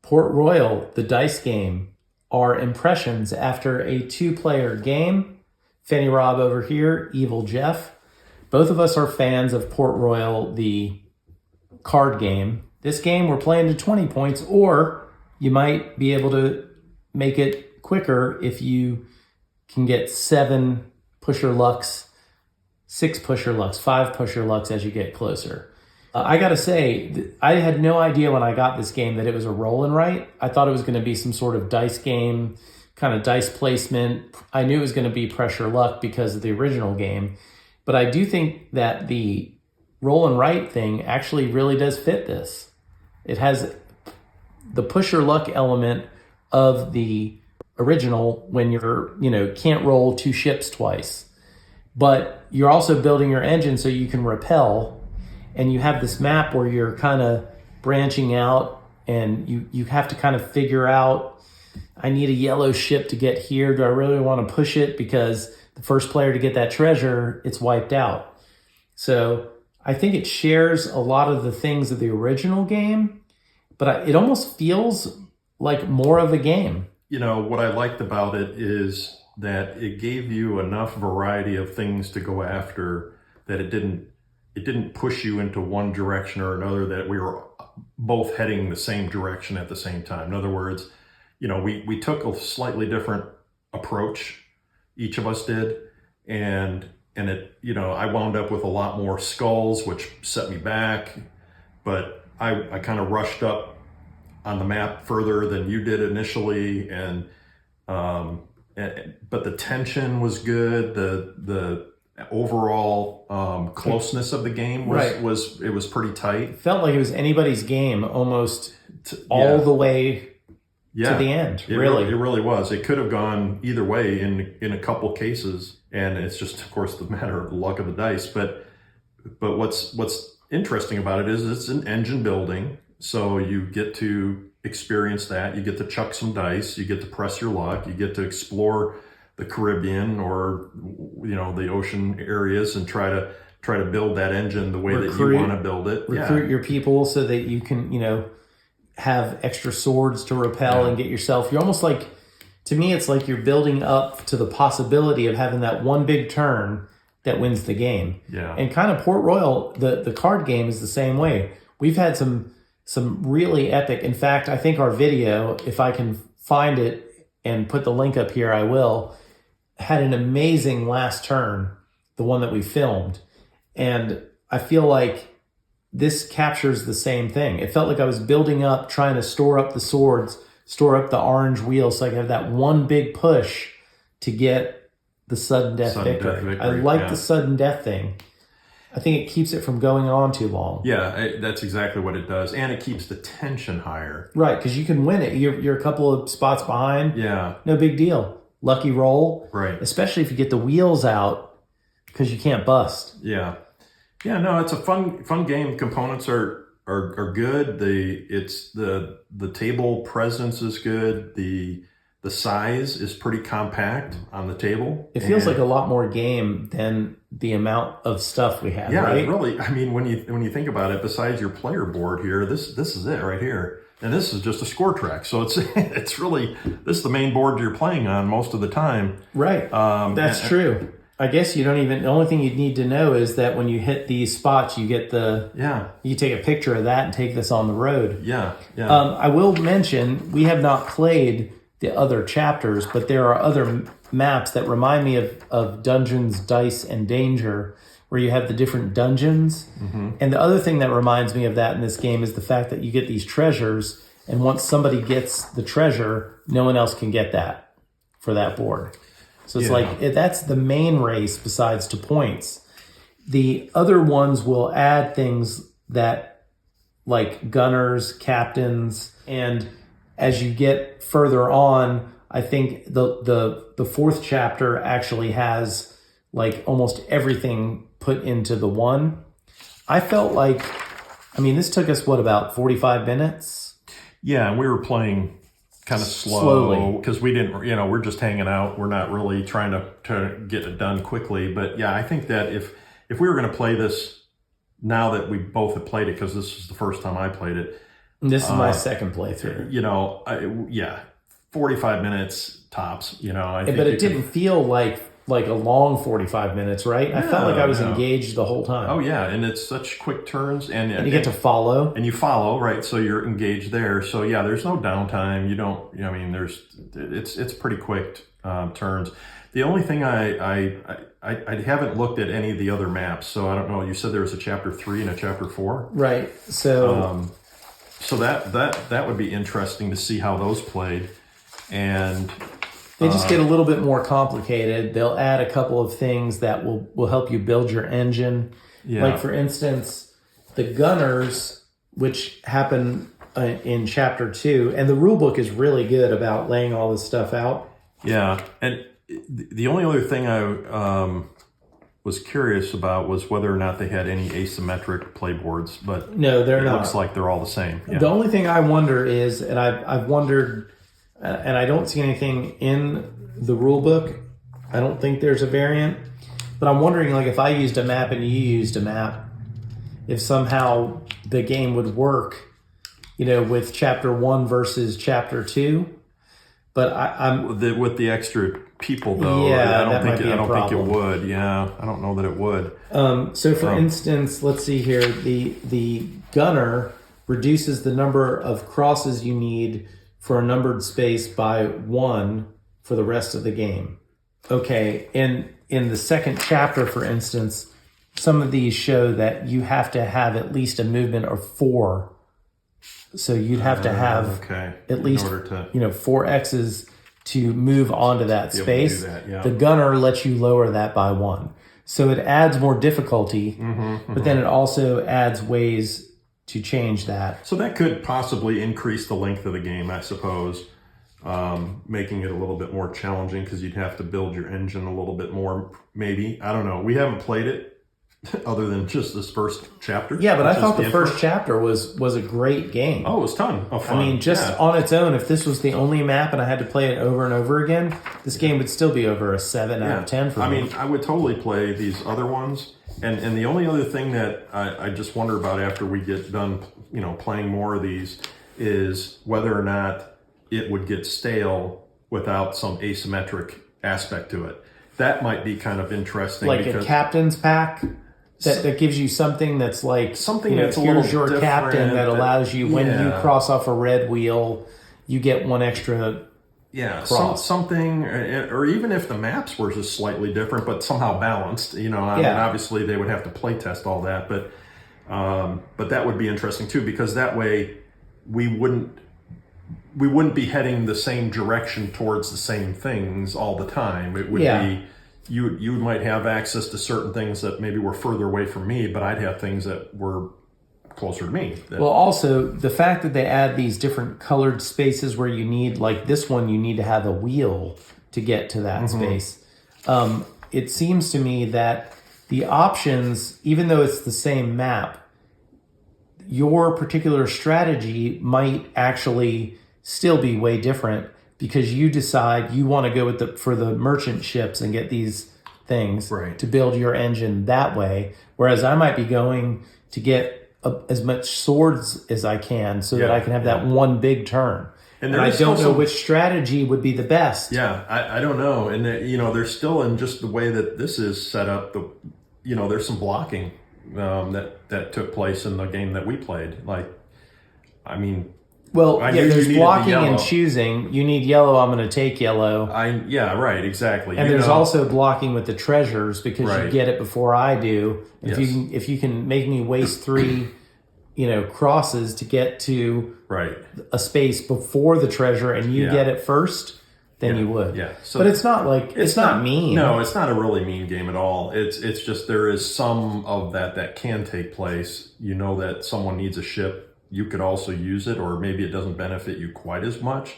Port Royal, the dice game, our impressions after a 2-player game. Fanny Rob over here, Evil Jeff. Both of us are fans of Port Royal, the card game. This game, we're playing to 20 points, or you might be able to make it quicker if you can get 7 pusher lucks, 6 pusher lucks, 5 pusher lucks as you get closer. I gotta say, I had no idea when I got this game that it was a roll and write. I thought it was gonna be some sort of dice game, kind of dice placement. I knew it was gonna be pressure luck because of the original game. But I do think that the roll and write thing actually really does fit this. It has the pusher luck element of the original when can't roll 2 ships twice. But you're also building your engine so you can repel. And you have this map where you're kind of branching out and you have to kind of figure out, I need a yellow ship to get here. Do I really want to push it? Because the first player to get that treasure, it's wiped out. So I think it shares a lot of the things of the original game, but it almost feels like more of a game. What I liked about it is that it gave you enough variety of things to go after that it didn't push you into one direction or another, that we were both heading the same direction at the same time. In other words, we took a slightly different approach, each of us did, and it, I wound up with a lot more skulls, which set me back, but I kind of rushed up on the map further than you did initially, but the tension was good, the overall closeness of the game was pretty tight. It felt like it was anybody's game almost all the way to the end. It really was. It could have gone either way in a couple cases, and it's just, of course, the matter of the luck of the dice. But what's interesting about it is it's an engine building, so you get to experience that. You get to chuck some dice. You get to press your luck. You get to explore the Caribbean or the ocean areas and try to build that engine the way that you want to build it. Recruit your people so that you can have extra swords to repel and get yourself. You're almost like, to me, it's like you're building up to the possibility of having that one big turn that wins the game. Yeah. And kind of Port Royal, the card game is the same way. We've had some really epic. In fact, I think our video, if I can find it and put the link up here, I will, had an amazing last turn, the one that we filmed. And I feel like this captures the same thing. It felt like I was building up, trying to store up the swords, store up the orange wheel so I could have that one big push to get the sudden death victory. I like the sudden death thing. I think it keeps it from going on too long. Yeah, that's exactly what it does. And it keeps the tension higher. Right, because you can win it. You're a couple of spots behind. Yeah. No big deal. Lucky roll. Right. Especially if you get the wheels out because you can't bust. Yeah. Yeah, no, it's a fun game. Components are good. The table presence is good. The size is pretty compact on the table. It feels like a lot more game than the amount of stuff we have. Yeah, right? Really. I mean, when you think about it, besides your player board here, this is it right here, and this is just a score track. So it's really, this is the main board you're playing on most of the time. Right. That's true. I guess the only thing you'd need to know is that when you hit these spots, you get you take a picture of that and take this on the road. Yeah. I will mention, we have not played the other chapters, but there are other maps that remind me of Dungeons, Dice, and Danger, where you have the different dungeons. Mm-hmm. And the other thing that reminds me of that in this game is the fact that you get these treasures, and once somebody gets the treasure, no one else can get that for that board. So it's like, that's the main race besides to points. The other ones will add things that, like gunners, captains, and as you get further on, I think the fourth chapter actually has like almost everything put into the one. I felt like, this took us, about 45 minutes? Yeah, and we were playing kind of slowly because we didn't, we're just hanging out. We're not really trying to get it done quickly. But yeah, I think that if we were going to play this now that we both have played it, because this is the first time I played it, This is my second playthrough. 45 minutes tops. I think But it didn't feel like a long 45 minutes, right? I felt like I was engaged the whole time. Oh yeah, and it's such quick turns, and you get to follow, and you follow, right? So you're engaged there. So yeah, there's no downtime. You don't. It's pretty quick turns. The only thing I haven't looked at any of the other maps, so I don't know. You said there was a chapter 3 and a chapter 4, right? So so that would be interesting to see how those played, and. They just get a little bit more complicated. They'll add a couple of things that will help you build your engine. Yeah. Like, for instance, the gunners, which happen in Chapter 2, and the rule book is really good about laying all this stuff out. Yeah, and the only other thing I was curious about was whether or not they had any asymmetric playboards, but no, they're not. It looks like they're all the same. Yeah. The only thing I wonder is, and I've wondered... and I don't see anything in the rule book. I don't think there's a variant. But I'm wondering, like, if I used a map and you used a map, if somehow the game would work, with Chapter 1 versus Chapter 2. But I'm... With the extra people, though, yeah, I don't think it would. Yeah, I don't know that it would. So, for instance, let's see here. The gunner reduces the number of crosses you need for a numbered space by 1 for the rest of the game. Okay, in the second chapter, for instance, some of these show that you have to have at least a movement of 4. So you'd have to have at least 4 X's to move onto that space. The gunner lets you lower that by 1. So it adds more difficulty, but then it also adds ways to change that. So that could possibly increase the length of the game, I suppose, making it a little bit more challenging because you'd have to build your engine a little bit more, maybe. I don't know. We haven't played it other than just this first chapter. Yeah, but I thought the first chapter was a great game. Oh, it was a ton of fun. I mean, on its own, if this was the only map and I had to play it over and over again, this game would still be over a 7 out of 10 for me. I mean, I would totally play these other ones. And the only other thing that I just wonder about after we get done, playing more of these is whether or not it would get stale without some asymmetric aspect to it. That might be kind of interesting. Like a captain's pack that gives you something that's like, something that's here's your different, captain that allows you, when you cross off a red wheel, you get 1 extra something, or even if the maps were just slightly different, but somehow balanced. I mean, obviously they would have to play test all that, but that would be interesting too, because that way we wouldn't be heading the same direction towards the same things all the time. It would be you might have access to certain things that maybe were further away from me, but I'd have things that were closer to me. Well, also the fact that they add these different colored spaces where you need, like this one, you need to have a wheel to get to that space. It seems to me that the options, even though it's the same map, your particular strategy might actually still be way different because you decide you want to go for the merchant ships and get these things to build your engine that way. Whereas I might be going to get as much swords as I can so that I can have that one big turn. And I don't know which strategy would be the best. Yeah, I don't know. And there's still, in just the way that this is set up, there's some blocking that took place in the game that we played. There's blocking and choosing. You need yellow, I'm going to take yellow. Exactly. And there's also blocking with the treasures because you get it before I do. If you can make me waste 3, crosses to get to a space before the treasure and you get it first, then you would. Yeah. So, but it's not like it's not mean. No, it's not a really mean game at all. It's just there is some of that can take place. That someone needs a ship. You could also use it, or maybe it doesn't benefit you quite as much,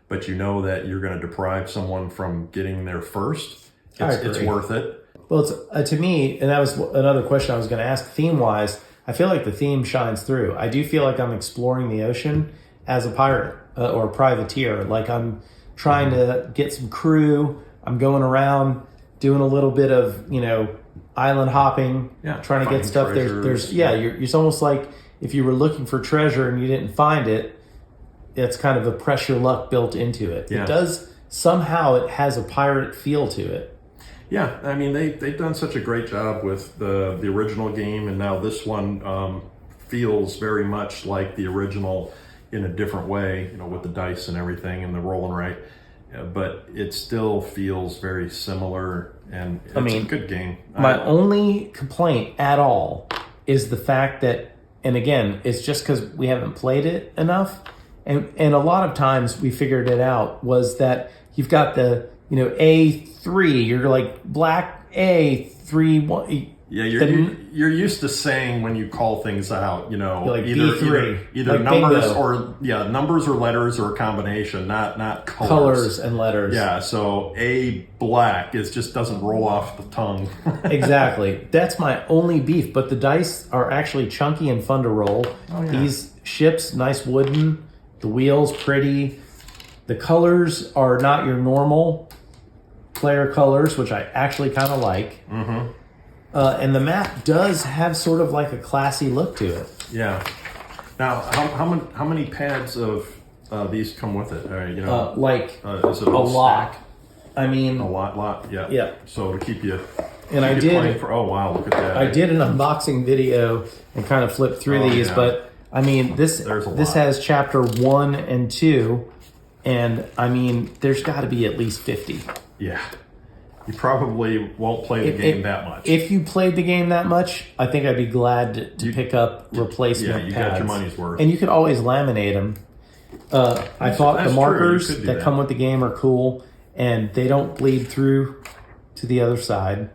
but that you're going to deprive someone from getting there first. It's worth it. Well, it's to me, and that was another question I was going to ask. Theme-wise, I feel like the theme shines through. I do feel like I'm exploring the ocean as a pirate or a privateer. Like I'm trying to get some crew. I'm going around doing a little bit of island hopping, trying to get stuff. It's almost like if you were looking for treasure and you didn't find it, it's kind of a pressure luck built into it. Yeah. It does, somehow it has a pirate feel to it. Yeah, I mean, they've done such a great job with the original game, and now this one feels very much like the original in a different way, you know, with the dice and everything and the roll and write. But it still feels very similar, and it's a good game. My only complaint at all is the fact that, and again, it's just because we haven't played it enough, and a lot of times we figured it out, was that you've got the, you know, A3, you're like black A3, 1. Yeah, you're used to saying when you call things out, you know, like B3, either like numbers bingo. or numbers or letters or a combination, not colors. Colors and letters. Yeah, so A black just doesn't roll off the tongue. Exactly. That's my only beef. But the dice are actually chunky and fun to roll. Oh, yeah. These ships, nice wooden. The wheels, pretty. The colors are not your normal player colors, which I actually kind of like. Mm-hmm. And the map does have sort of like a classy look to it. Yeah. Now, how many pads of these come with it? You know, is it a lot. Stack? I mean, A lot. Yeah. Yeah. So to keep you. And I did. Playing for, oh wow! Look at that. I did an unboxing video and kind of flipped through these, yeah. but I mean, this has chapter 1 and 2, and I mean, there's got to be at least 50. Yeah. You probably won't play the game that much. If you played the game that much, I think I'd be glad to pick up replacement pads. Yeah, you got your money's worth. And you could always laminate them. I thought the markers that come with the game are cool, and they don't bleed through to the other side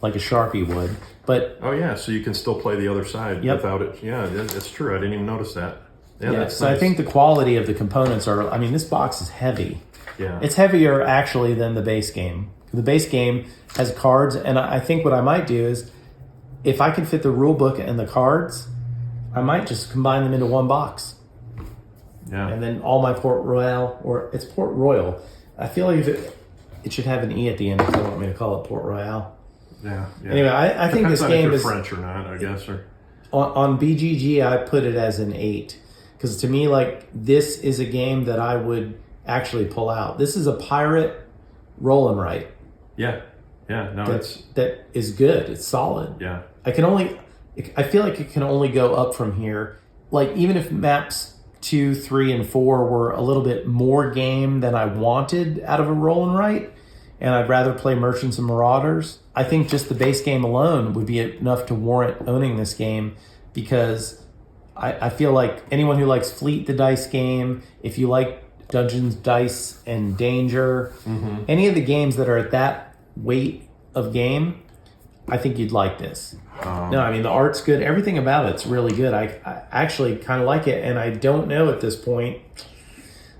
like a Sharpie would. But oh yeah, so you can still play the other side without it. Yeah, that's true. I didn't even notice that. Yeah, that's so nice. I think the quality of the components are, I mean, this box is heavy. Yeah. It's heavier actually than the base game. The base game has cards, and I think what I might do is, if I can fit the rule book and the cards, I might just combine them into one box. Yeah. And then all my Port Royal, or it's Port Royal. I feel like it should have an E at the end if they want me to call it Port Royal. Yeah. Anyway, I think this game is French or not, I guess. Or on BGG, I put it as an 8 because to me, like, this is a game that I would actually pull out. This is a pirate roll and write. Yeah. No, that is good. It's solid. Yeah. I feel like it can only go up from here. Like, even if maps 2, 3, and 4 were a little bit more game than I wanted out of a roll and write, and I'd rather play Merchants and Marauders, I think just the base game alone would be enough to warrant owning this game, because I feel like anyone who likes Fleet the dice game, if you like Dungeons, Dice, and Danger, any of the games that are at that weight of game, I think you'd like this. No, I mean, the art's good. Everything about it's really good. I actually kind of like it, and I don't know at this point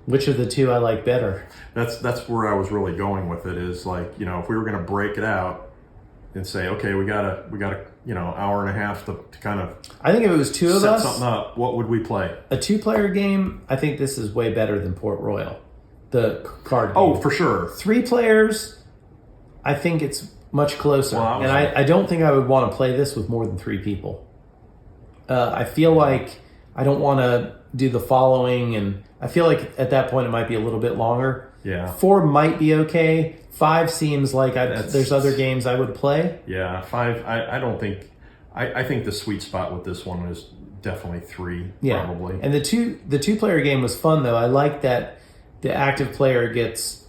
which of the two I like better. That's where I was really going with it, is like, you know, if we were going to break it out and say, okay, we got a you know, hour and a half to kind of I think if it was two of set us, something up, what would we play? A 2-player game, I think this is way better than Port Royal, the card game. Oh, for sure. 3 players, I think it's much closer. Well, and I don't think I would want to play this with more than 3 people. I feel like I don't want to do the following, and I feel like at that point it might be a little bit longer. Yeah. 4 might be okay. 5 seems like there's other games I would play. Yeah, 5. I don't think. I think the sweet spot with this one is definitely 3. Yeah. Probably. And the 2-player game was fun though. I like that the active player gets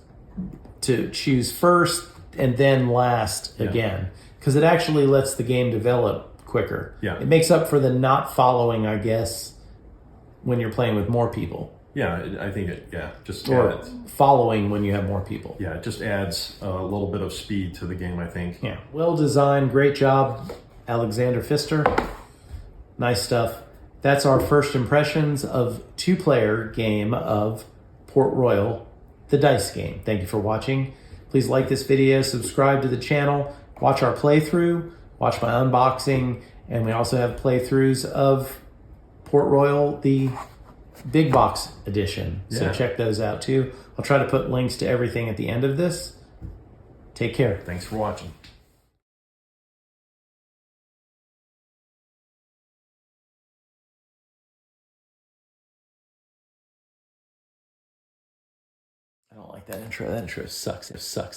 to choose first and then last again, because it actually lets the game develop quicker. Yeah. It makes up for the not following, I guess, when you're playing with more people. Yeah, I think just or adds, following when you have more people. Yeah, it just adds a little bit of speed to the game, I think. Yeah, well designed, great job, Alexander Pfister. Nice stuff. That's our first impressions of 2-player game of Port Royal, the dice game. Thank you for watching. Please like this video, subscribe to the channel, watch our playthrough, watch my unboxing, and we also have playthroughs of Port Royal, the big box edition. So check those out too. I'll try to put links to everything at the end of this. Take care. Thanks for watching. like that intro. That intro sucks. It sucks.